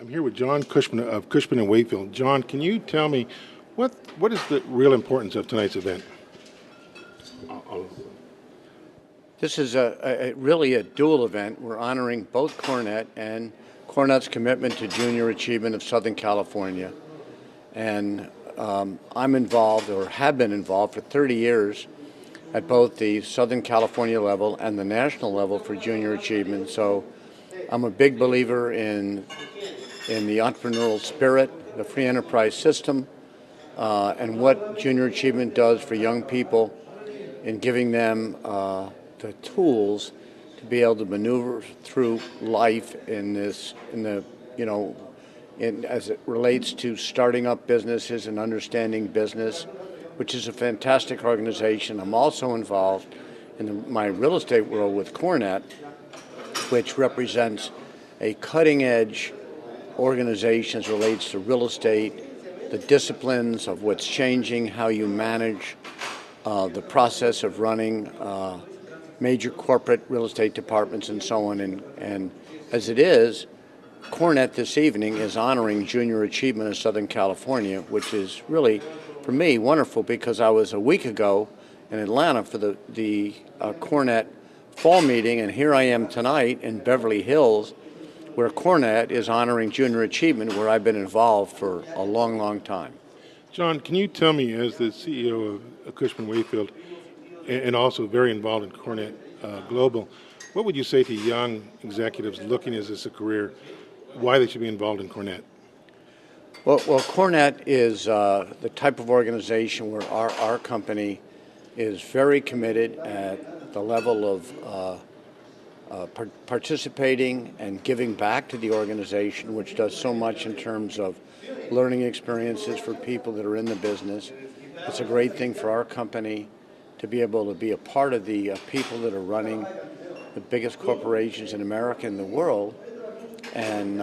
I'm here with John Cushman of Cushman and Wakefield. John, can you tell me what is the real importance of tonight's event? This is really a dual event. We're honoring both CoreNet and CoreNet's commitment to junior achievement of Southern California. And I'm involved, or have been involved for 30 years at both the Southern California level and the national level for junior achievement. So I'm a big believer in the entrepreneurial spirit, the free enterprise system, and what junior achievement does for young people in giving them the tools to be able to maneuver through life as it relates to starting up businesses and understanding business, which is a fantastic organization. I'm also involved in my real estate world with CoreNet, which represents a cutting-edge organization as relates to real estate, the disciplines of what's changing, how you manage the process of running major corporate real estate departments and so on. And as it is, CoreNet this evening is honoring junior achievement of Southern California, which is really, for me, wonderful because I was a week ago in Atlanta for the CoreNet fall meeting, and here I am tonight in Beverly Hills, where CoreNet is honoring junior achievement, where I've been involved for a long, long time. John, can you tell me, as the CEO of Cushman Wakefield and also very involved in CoreNet Global, what would you say to young executives looking at this as a career, why they should be involved in CoreNet? Well, CoreNet is the type of organization where our company is very committed at the level of participating and giving back to the organization, which does so much in terms of learning experiences for people that are in the business. It's a great thing for our company to be able to be a part of the people that are running the biggest corporations in America and the world. And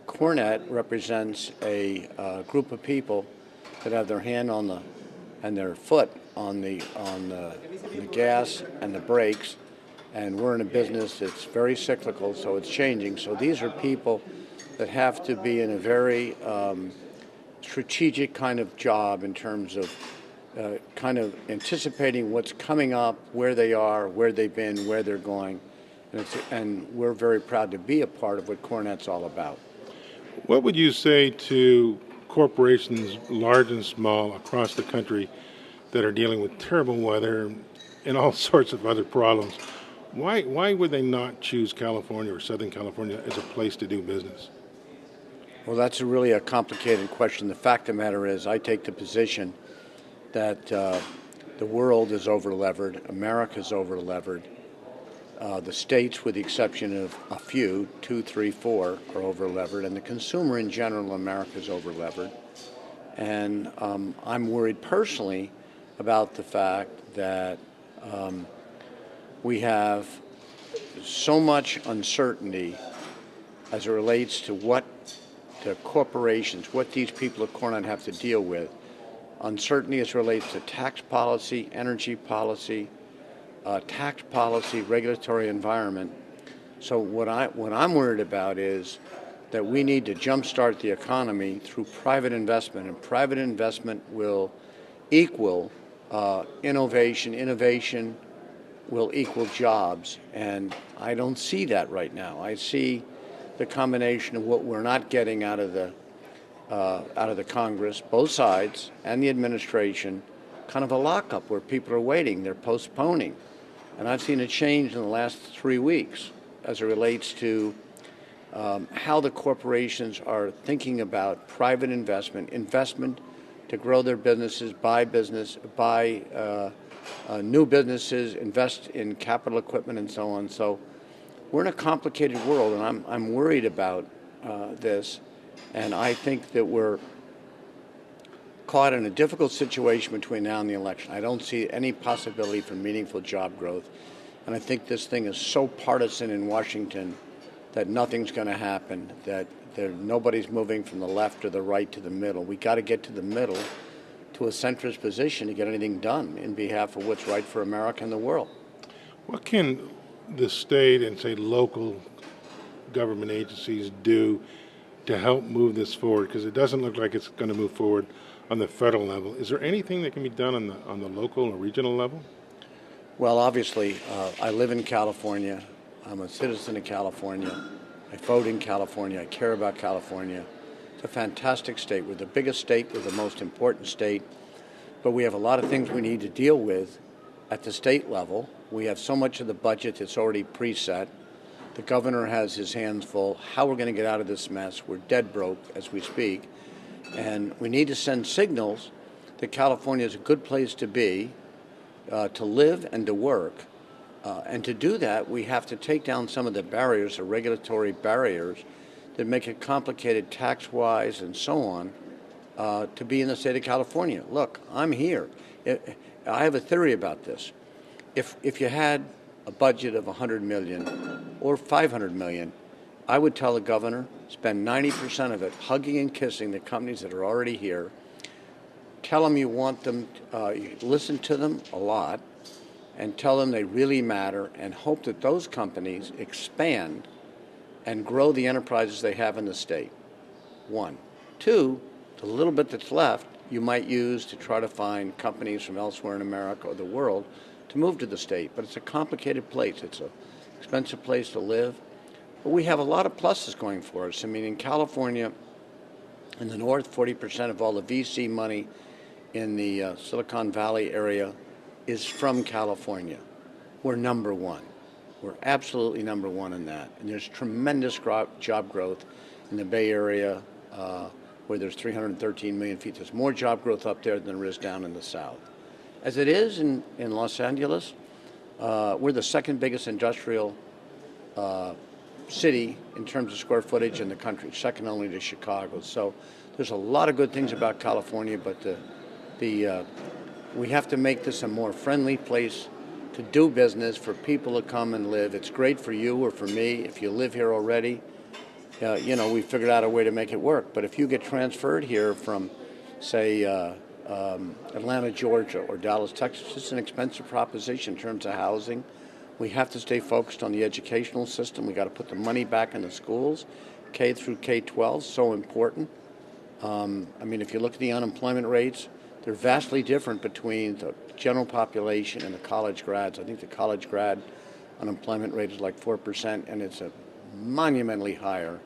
CoreNet represents a group of people that have their hand and their foot on the gas and the brakes. And we're in a business that's very cyclical, so it's changing. So these are people that have to be in a very strategic kind of job in terms of kind of anticipating what's coming up, where they are, where they've been, where they're going. And we're very proud to be a part of what CoreNet's all about. What would you say to corporations, large and small, across the country that are dealing with terrible weather and all sorts of other problems? Why would they not choose California or Southern California as a place to do business? Well, that's really a complicated question. The fact of the matter is, I take the position that the world is over-levered, America is over-levered. The states, with the exception of a few, 2, 3, 4, are over-levered, and the consumer in general in America is over-levered. And I'm worried personally about the fact that we have so much uncertainty as it relates to what the corporations, what these people at CoreNet have to deal with. Uncertainty as it relates to tax policy, energy policy, tax policy, regulatory environment. So what I'm worried about is that we need to jumpstart the economy through private investment, and private investment will equal innovation. Innovation will equal jobs, and I don't see that right now. I see the combination of what we're not getting out of the Congress, both sides, and the administration, kind of a lockup where people are waiting, they're postponing. And I've seen a change in the last 3 weeks as it relates to how the corporations are thinking about private investment to grow their businesses, buy new businesses, invest in capital equipment, and so on. So we're in a complicated world, and I'm worried about this. And I think that we're caught in a difficult situation between now and the election. I don't see any possibility for meaningful job growth. And I think this thing is so partisan in Washington that nothing's going to happen, that nobody's moving from the left or the right to the middle. We got to get to the middle, to a centrist position to get anything done in behalf of what's right for America and the world. What can the state and, say, local government agencies do to help move this forward? Because it doesn't look like it's going to move forward on the federal level. Is there anything that can be done on the local or regional level? Well, obviously, I live in California. I'm a citizen of California. I vote in California. I care about California. It's a fantastic state. We're the biggest state. We're the most important state. But we have a lot of things we need to deal with at the state level. We have so much of the budget that's already preset. The governor has his hands full. How we're going to get out of this mess? We're dead broke as we speak. And we need to send signals that California is a good place to be, to live and to work. And to do that, we have to take down some of the barriers, the regulatory barriers, that make it complicated tax-wise and so on to be in the state of California. Look, I'm here. I have a theory about this. If you had a budget of $100 million or $500 million, I would tell the governor, spend 90% of it hugging and kissing the companies that are already here. Tell them you want them, listen to them a lot, and tell them they really matter, and hope that those companies expand and grow the enterprises they have in the state. One. Two, the little bit that's left, you might use to try to find companies from elsewhere in America or the world to move to the state. But it's a complicated place. It's an expensive place to live. But we have a lot of pluses going for us. I mean, in California, in the north, 40% of all the VC money in the Silicon Valley area is from California. We're number one. We're absolutely number one in that. And there's tremendous job growth in the Bay Area, where there's 313 million feet. There's more job growth up there than there is down in the south. As it is in Los Angeles, we're the second biggest industrial city in terms of square footage in the country, second only to Chicago. So there's a lot of good things about California, but we have to make this a more friendly place to do business, for people to come and live. It's great for you or for me if you live here already. We figured out a way to make it work. But if you get transferred here from, say, Atlanta, Georgia, or Dallas, Texas, it's an expensive proposition in terms of housing. We have to stay focused on the educational system. We got to put the money back in the schools, K through K-12, so important. If you look at the unemployment rates, they're vastly different between the general population and the college grads. I think the college grad unemployment rate is like 4%, and it's a monumentally higher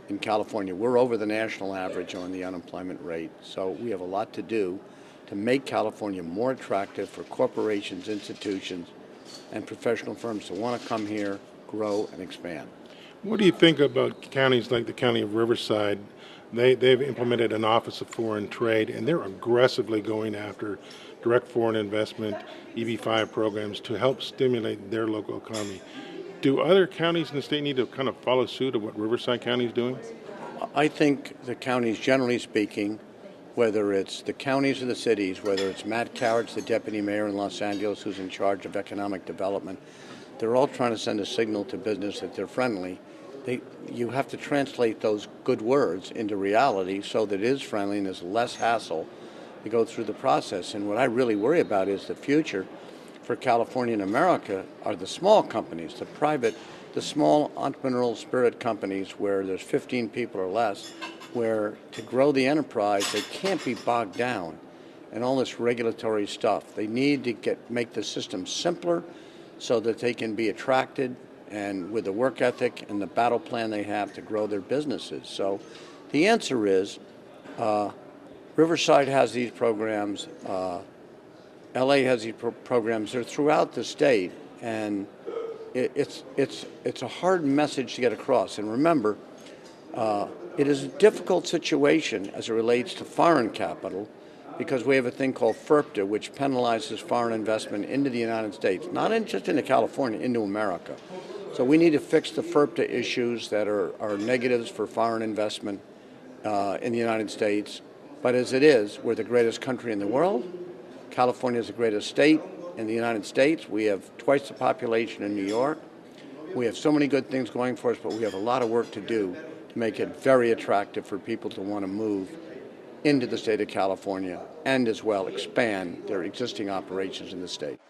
in California. We're over the national average on the unemployment rate. So we have a lot to do to make California more attractive for corporations, institutions, and professional firms to want to come here, grow, and expand. What do you think about counties like the county of Riverside? They've implemented an Office of Foreign Trade, and they're aggressively going after direct foreign investment, EB-5 programs to help stimulate their local economy. Do other counties in the state need to kind of follow suit of what Riverside County is doing? I think the counties, generally speaking, whether it's the counties or the cities, whether it's Matt Carrots, the deputy mayor in Los Angeles, who's in charge of economic development, they're all trying to send a signal to business that they're friendly. You have to translate those good words into reality so that it is friendly and there's less hassle to go through the process. And what I really worry about is the future for California and America are the small companies, the small entrepreneurial spirit companies where there's 15 people or less, where to grow the enterprise, they can't be bogged down in all this regulatory stuff. They need to make the system simpler so that they can be attracted, and with the work ethic and the battle plan they have to grow their businesses. So the answer is Riverside has these programs, LA has these programs. They're throughout the state, and it's a hard message to get across. And remember, it is a difficult situation as it relates to foreign capital, because we have a thing called FIRPTA, which penalizes foreign investment into the United States, not just into California, into America. So we need to fix the FIRPTA issues that are negatives for foreign investment in the United States. But as it is, we're the greatest country in the world. California is the greatest state in the United States. We have twice the population in New York. We have so many good things going for us, but we have a lot of work to do to make it very attractive for people to want to move into the state of California and as well expand their existing operations in the state.